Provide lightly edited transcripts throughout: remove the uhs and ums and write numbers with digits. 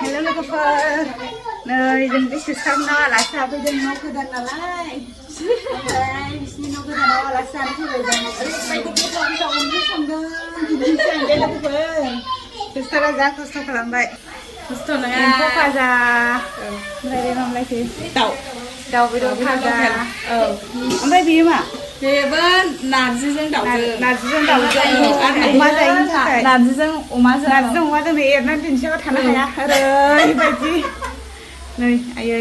हेल' लोगोफोर नै जों बे सिस्टारनाव आलासि जाफैदों न' गोदान नालाय ओमफ्राय बिसिनि न' गोदानाव आलासि जानो फैबाय जों ओरैबायदि गोथाव गोथाव ओंख्रि संदों बिदिनोसै आं दे लोगोफोर सिस्टारा जा खस्थ' खालामबाय खस्थ' नङा एम्फौ फाजा ओमफ्राय बे मामलायसै दाउ बेदर फाजा औ ओमफ्राय बेयो मा बेबो नारजिजों दाउजों अमा जायैनि थाखाय नारजिजों अमाजों एरनानै दिन्थियाबा थानो हाया ओरैबायदि नै आयै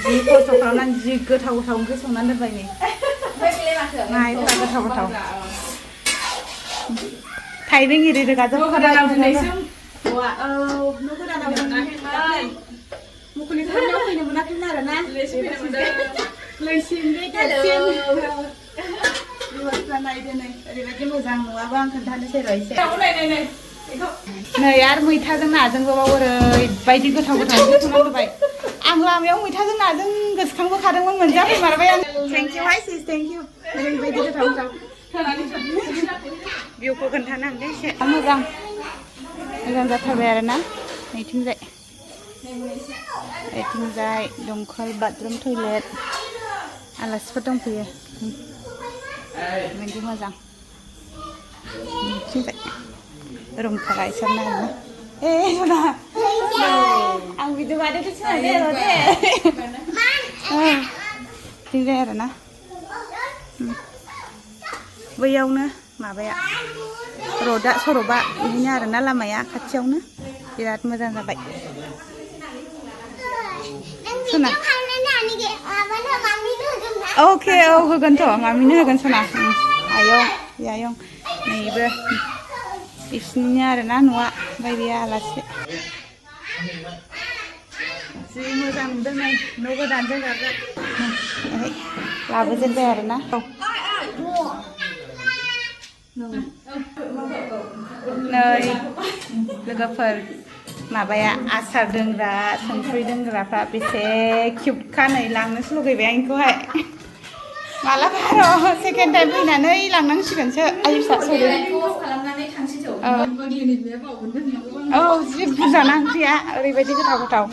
जि खस्थ' खालामनानै जि गोथाव ओंख्रि संनानै दोनबाय नै नायफ्रा गोथाव थाइबें एरि रोगाजोबखाबाय औ न' गोदानाव मोनाखैमोन मुखुलिफोरनाव फैनो मोनाखैमोन आरोना लैसिम बिहरफ्रा नायदो नै ओरैबायदि मोजां नङाबा आं खोन्थानोसै र' एसे नै आरो मैथाजों नाजोंबाव ओरैबायदि गोथाव ओंख्रि संनानै होबाय आं लामायाव मैथाजों नाजों गोसोखांबोखादोंमोन मोनजाफैमारबाय आं थेंक इउ हाय सिस थेंक इउ ओरैबायदि गोथाव भिउखौ खोन्थानो आं दे एसे मोजां जाथारबाय आरोना नैथिंजाय दंखल बाथरुम टयलेट आलासिफोर दंफैयो बिदि मोजां नैथिंजाय रुमफोरा इसोरना आरोना सना आं भिडिअ बानायदो सिनायदे र' दे बिथिंजाय आरोना बैयावनो माबाया रडा सरबा बिदिनो आरोना लामाया खाथियावनो बिराद मोजां जाबाय सना अके औ होगोनथ' मामिनो होगोन सना आयं नैबो बिसिनिनो आरोना न'आ ओमफ्राय बेयो आलासि जि मोजां नुदों नै न' गोदानजों जागोन लाबोजेनबाय आरोना नै लोगोफोर माबाया आसार दोनग्रा संख्रि दोनग्राफ्रा बेसे किउटखा नै लांनोसो लुगैबाय आं बेखौहाय मालाबा र' सेकेन्ड टाइम फैनानै लांनांसिगोनसो आइ फिसा सरि औ जि बुरजाना ओंख्रिया ओरैबायदि गोथाव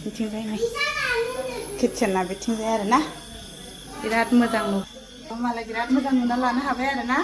बिथिंजाय नै किटसेना बिथिंजाय आरोना बिराद मोजां मालाय बिराद मोजां नुना लानो हाबाय आरोना